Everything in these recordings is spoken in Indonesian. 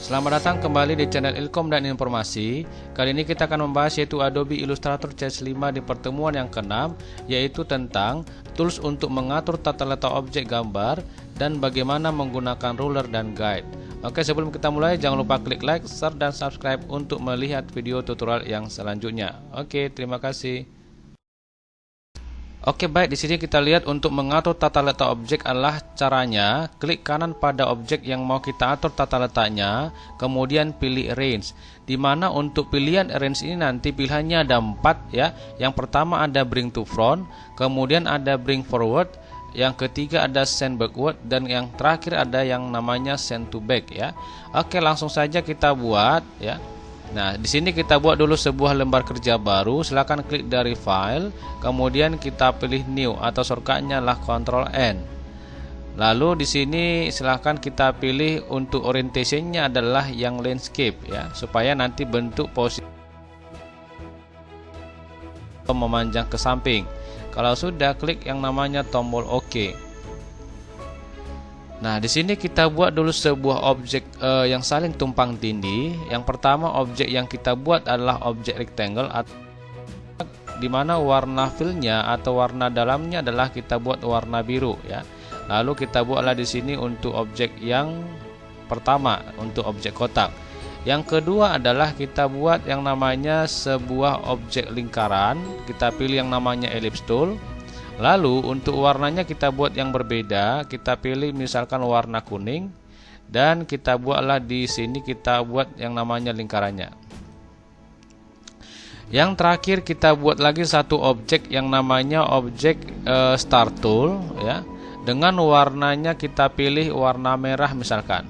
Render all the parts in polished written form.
Selamat datang kembali di channel Ilkom dan Informasi. Kali ini kita akan membahas yaitu Adobe Illustrator CS5 di pertemuan yang ke-6, yaitu tentang tools untuk mengatur tata letak objek gambar dan bagaimana menggunakan ruler dan guide. Oke, sebelum kita mulai jangan lupa klik like, share dan subscribe untuk melihat video tutorial yang selanjutnya. Oke, terima kasih. Oke, baik, di sini kita lihat untuk mengatur tata letak objek adalah caranya klik kanan pada objek yang mau kita atur tata letaknya, kemudian pilih arrange. Dimana untuk pilihan arrange ini nanti pilihannya ada 4 ya. Yang pertama ada bring to front, kemudian ada bring forward, yang ketiga ada send backward, dan yang terakhir ada yang namanya send to back ya. Oke, langsung saja kita buat ya. Nah, di sini kita buat dulu sebuah lembar kerja baru. Silakan klik dari file, kemudian kita pilih new atau shortcutnya lah Ctrl N. Lalu di sini silakan kita pilih untuk orientationnya adalah yang landscape ya, supaya nanti bentuk posisi memanjang ke samping. Kalau sudah, klik yang namanya tombol OK. Nah, di sini kita buat dulu sebuah objek yang saling tumpang tindih. Yang pertama, objek yang kita buat adalah objek rectangle, di mana warna fillnya atau warna dalamnya adalah kita buat warna biru ya. Lalu kita buatlah di sini untuk objek yang pertama, untuk objek kotak. Yang kedua adalah kita buat yang namanya sebuah objek lingkaran. Kita pilih yang namanya ellipse tool. Lalu untuk warnanya kita buat yang berbeda, kita pilih misalkan warna kuning, dan kita buatlah di sini kita buat yang namanya lingkarannya. Yang terakhir kita buat lagi satu objek yang namanya objek start tool ya, dengan warnanya kita pilih warna merah misalkan,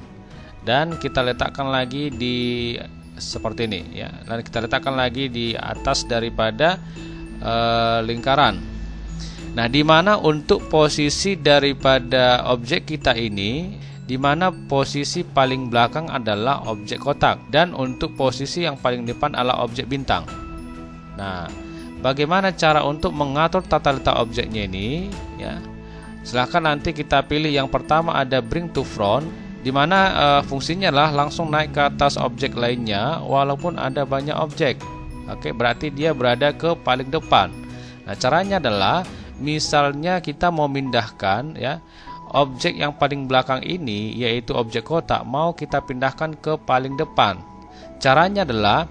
dan kita letakkan lagi di seperti ini ya, dan kita letakkan lagi di atas daripada lingkaran. Nah, di mana untuk posisi daripada objek kita ini, di mana posisi paling belakang adalah objek kotak, dan untuk posisi yang paling depan adalah objek bintang. Nah, bagaimana cara untuk mengatur tata letak objeknya ini ya? Silahkan nanti kita pilih yang pertama ada bring to front, di mana fungsinya adalah langsung naik ke atas objek lainnya walaupun ada banyak objek. Oke, berarti dia berada ke paling depan. Nah, caranya adalah misalnya kita mau mindahkan ya objek yang paling belakang ini, yaitu objek kotak, mau kita pindahkan ke paling depan. Caranya adalah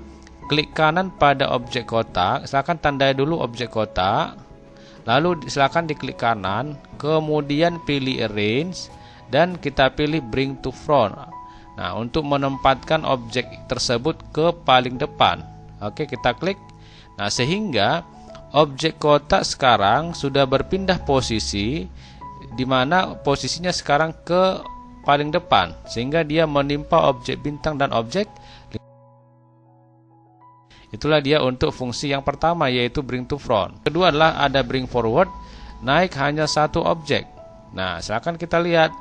klik kanan pada objek kotak, silakan tandai dulu objek kotak, lalu silakan diklik kanan, kemudian pilih arrange, dan kita pilih bring to front. Nah, untuk menempatkan objek tersebut ke paling depan. Oke, kita klik. Nah, sehingga objek kotak sekarang sudah berpindah posisi, di mana posisinya sekarang ke paling depan, sehingga dia menimpa objek bintang dan objek. Itulah dia untuk fungsi yang pertama, yaitu bring to front. Kedua adalah ada bring forward, naik hanya satu objek. Nah, silakan kita lihat,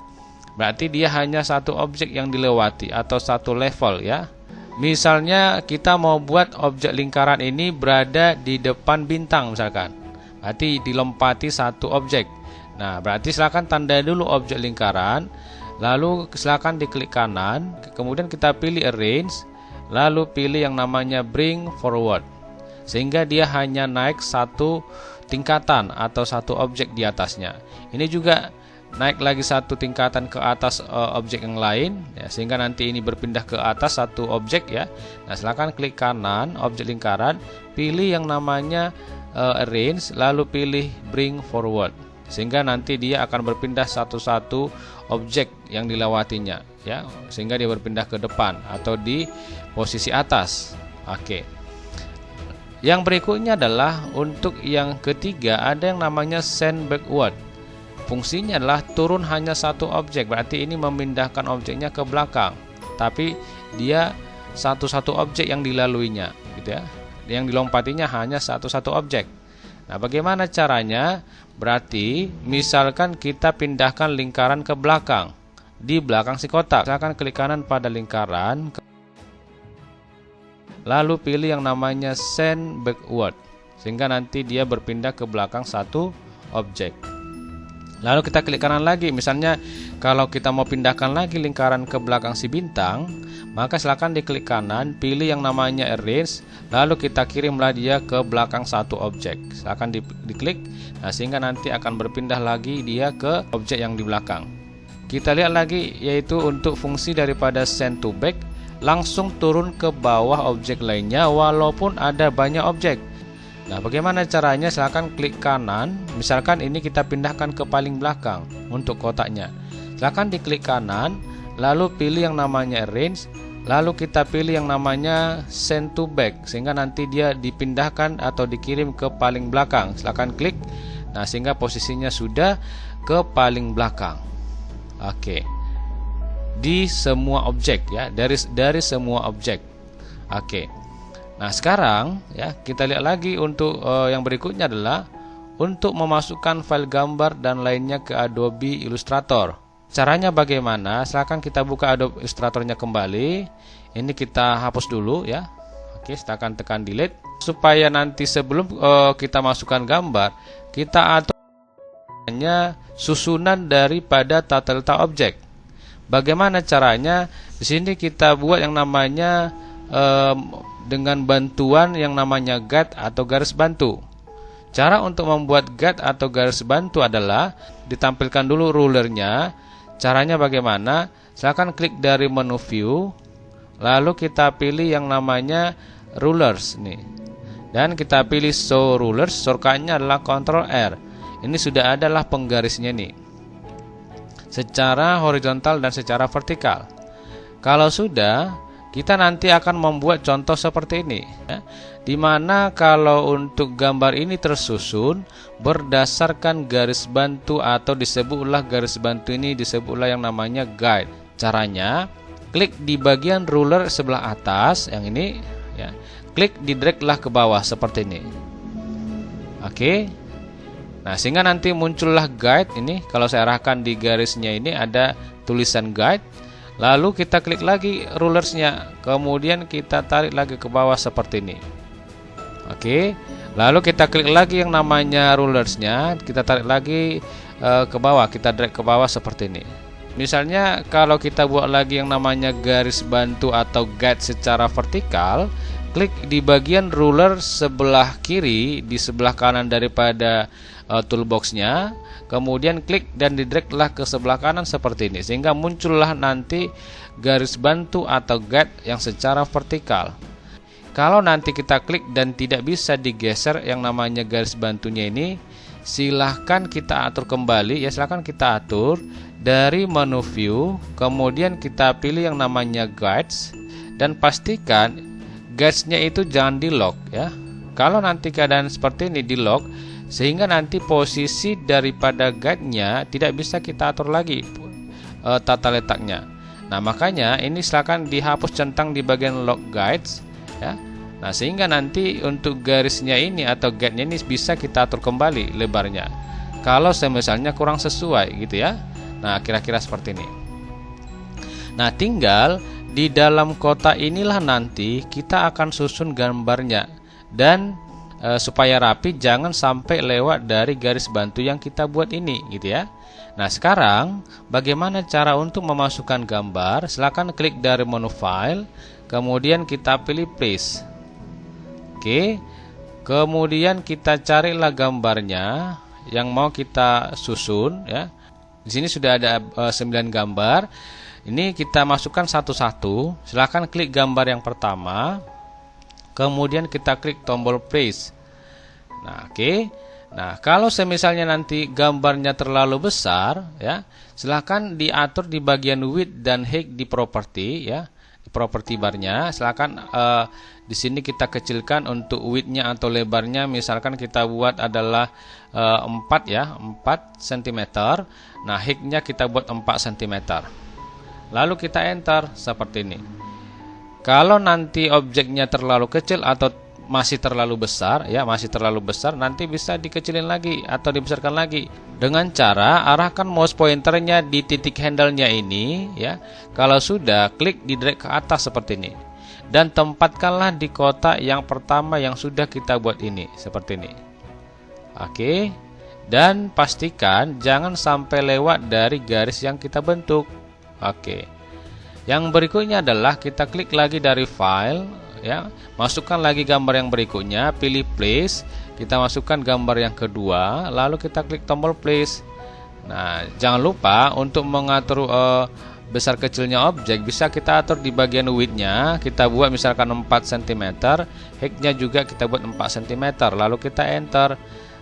berarti dia hanya satu objek yang dilewati atau satu level ya. Misalnya kita mau buat objek lingkaran ini berada di depan bintang misalkan, berarti dilompati satu objek. Nah, berarti silakan tandai dulu objek lingkaran, lalu silakan diklik kanan, kemudian kita pilih arrange, lalu pilih yang namanya bring forward, sehingga dia hanya naik satu tingkatan atau satu objek di atasnya. Ini juga naik lagi satu tingkatan ke atas objek yang lain ya, sehingga nanti ini berpindah ke atas satu objek ya. Nah, silakan klik kanan objek lingkaran, pilih yang namanya arrange, lalu pilih bring forward, sehingga nanti dia akan berpindah satu-satu objek yang dilewatinya ya, sehingga dia berpindah ke depan atau di posisi atas. Oke. Yang berikutnya adalah untuk yang ketiga ada yang namanya send backward. Fungsinya adalah turun hanya satu objek, berarti ini memindahkan objeknya ke belakang, tapi dia satu-satu objek yang dilaluinya gitu ya. Yang dilompatinya hanya satu-satu objek. Nah, bagaimana caranya? Berarti misalkan kita pindahkan lingkaran ke belakang, di belakang si kotak. Silakan klik kanan pada lingkaran, lalu pilih yang namanya send backward, sehingga nanti dia berpindah ke belakang satu objek. Lalu kita klik kanan lagi. Misalnya kalau kita mau pindahkan lagi lingkaran ke belakang si bintang, maka silakan diklik kanan, pilih yang namanya arrange, lalu kita kirimlah dia ke belakang satu objek. Silakan diklik, nah, sehingga nanti akan berpindah lagi dia ke objek yang di belakang. Kita lihat lagi, yaitu untuk fungsi daripada send to back, langsung turun ke bawah objek lainnya walaupun ada banyak objek. Nah, bagaimana caranya? Silahkan klik kanan. Misalkan ini kita pindahkan ke paling belakang untuk kotaknya. Silahkan diklik kanan, lalu pilih yang namanya arrange, lalu kita pilih yang namanya send to back, sehingga nanti dia dipindahkan atau dikirim ke paling belakang. Silahkan klik. Nah, sehingga posisinya sudah ke paling belakang. Oke. Di semua objek ya, dari semua objek. Oke. Nah, sekarang ya kita lihat lagi untuk yang berikutnya adalah untuk memasukkan file gambar dan lainnya ke Adobe Illustrator. Caranya bagaimana? Silahkan kita buka Adobe Illustratornya kembali. Ini kita hapus dulu ya. Oke, silakan tekan delete supaya nanti sebelum kita masukkan gambar, kita atur susunan daripada tata letak objek. Bagaimana caranya? Di sini kita buat yang namanya dengan bantuan yang namanya guide atau garis bantu. Cara untuk membuat guide atau garis bantu adalah ditampilkan dulu rulernya. Caranya bagaimana? Silahkan klik dari menu view, lalu kita pilih yang namanya rulers nih, dan kita pilih show rulers. Shortcutnya adalah Ctrl R. Ini sudah adalah penggarisnya nih, secara horizontal dan secara vertikal. Kalau sudah, kita nanti akan membuat contoh seperti ini ya, dimana kalau untuk gambar ini tersusun berdasarkan garis bantu atau disebutlah garis bantu ini disebutlah yang namanya guide. Caranya, klik di bagian ruler sebelah atas yang ini ya, klik di drag lah ke bawah seperti ini. Oke. Nah, sehingga nanti muncullah guide ini. Kalau saya arahkan di garisnya ini ada tulisan guide. Lalu kita klik lagi rulersnya, kemudian kita tarik lagi ke bawah seperti ini. Oke, lalu kita klik lagi yang namanya rulersnya, kita tarik lagi ke bawah, kita drag ke bawah seperti ini. Misalnya kalau kita buat lagi yang namanya garis bantu atau guide secara vertikal, klik di bagian ruler sebelah kiri di sebelah kanan daripada toolboxnya, kemudian klik dan didraglah ke sebelah kanan seperti ini, sehingga muncullah nanti garis bantu atau guide yang secara vertikal. Kalau nanti kita klik dan tidak bisa digeser yang namanya garis bantunya ini, silahkan kita atur kembali ya, silahkan kita atur dari menu view, kemudian kita pilih yang namanya guides, dan pastikan guidesnya itu jangan di lock ya. Kalau nanti keadaan seperti ini di lock, sehingga nanti posisi daripada guide-nya tidak bisa kita atur lagi tata letaknya. Nah, makanya ini silakan dihapus centang di bagian lock guides ya. Nah, sehingga nanti untuk garisnya ini atau guide-nya ini bisa kita atur kembali lebarnya kalau misalnya kurang sesuai gitu ya. Nah, kira-kira seperti ini. Nah, tinggal di dalam kotak inilah nanti kita akan susun gambarnya, dan supaya rapi jangan sampai lewat dari garis bantu yang kita buat ini gitu ya. Nah, sekarang bagaimana cara untuk memasukkan gambar? Silakan klik dari menu file, kemudian kita pilih place. Oke. Kemudian kita carilah gambarnya yang mau kita susun ya. Di sini sudah ada 9 gambar. Ini kita masukkan satu-satu. Silakan klik gambar yang pertama, kemudian kita klik tombol place. Nah, oke. Nah, kalau misalnya nanti gambarnya terlalu besar ya, silahkan diatur di bagian width dan height di properti ya, di properti barnya. Silahkan di sini kita kecilkan untuk widthnya atau lebarnya, misalkan kita buat adalah 4 ya, 4 cm. Nah, height-nya kita buat 4 cm. Lalu kita enter seperti ini. Kalau nanti objeknya terlalu kecil atau masih terlalu besar ya, masih terlalu besar, nanti bisa dikecilin lagi atau dibesarkan lagi dengan cara arahkan mouse pointernya di titik handle-nya ini ya. Kalau sudah, klik di drag ke atas seperti ini dan tempatkanlah di kotak yang pertama yang sudah kita buat ini seperti ini. Oke. Dan pastikan jangan sampai lewat dari garis yang kita bentuk. Oke. Yang berikutnya adalah kita klik lagi dari file, ya. Masukkan lagi gambar yang berikutnya, pilih place. Kita masukkan gambar yang kedua, lalu kita klik tombol place. Nah, jangan lupa untuk mengatur besar kecilnya objek bisa kita atur di bagian width-nya. Kita buat misalkan 4 cm, height-nya juga kita buat 4 cm, lalu kita enter.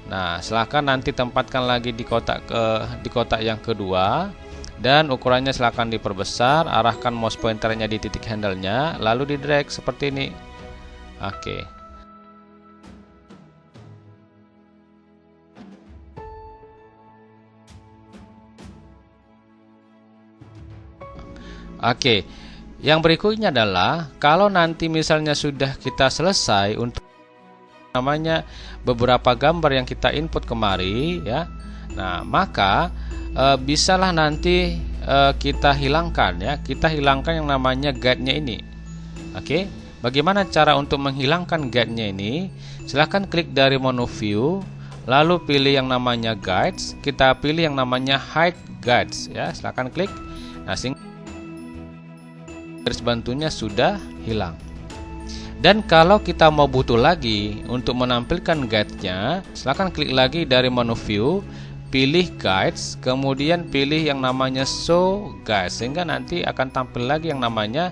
Nah, silahkan nanti tempatkan lagi di kotak yang kedua, dan ukurannya silahkan diperbesar. Arahkan mouse pointernya di titik handle-nya, lalu di drag seperti ini. Oke. Oke, yang berikutnya adalah kalau nanti misalnya sudah kita selesai untuk namanya beberapa gambar yang kita input kemari, ya. Nah, maka bisalah nanti kita hilangkan, ya. Kita hilangkan yang namanya guide-nya ini. Oke, bagaimana cara untuk menghilangkan guide-nya ini? Silahkan klik dari menu view, lalu pilih yang namanya guides. Kita pilih yang namanya hide guides, ya. Silahkan klik. Nah, garis bantunya sudah hilang. Dan kalau kita mau butuh lagi untuk menampilkan guide-nya, silahkan klik lagi dari menu view, pilih guides, kemudian pilih yang namanya show guides, sehingga nanti akan tampil lagi yang namanya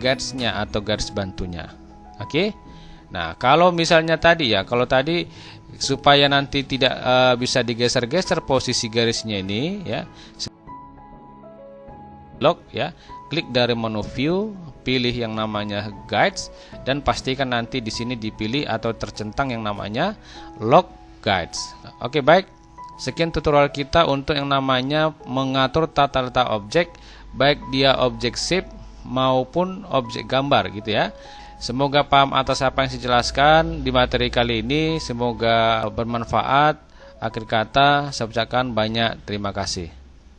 guides-nya atau garis bantunya. Oke. Nah, kalau misalnya tadi, ya, kalau tadi supaya nanti tidak bisa digeser-geser posisi garisnya ini, ya, lock, ya, klik dari menu view, pilih yang namanya guides, dan pastikan nanti di sini dipilih atau tercentang yang namanya lock guides. Oke, baik. Sekian tutorial kita untuk yang namanya mengatur tata letak objek, baik dia objek shape maupun objek gambar, gitu ya. Semoga paham atas apa yang saya jelaskan di materi kali ini. Semoga bermanfaat. Akhir kata, saya ucapkan banyak terima kasih.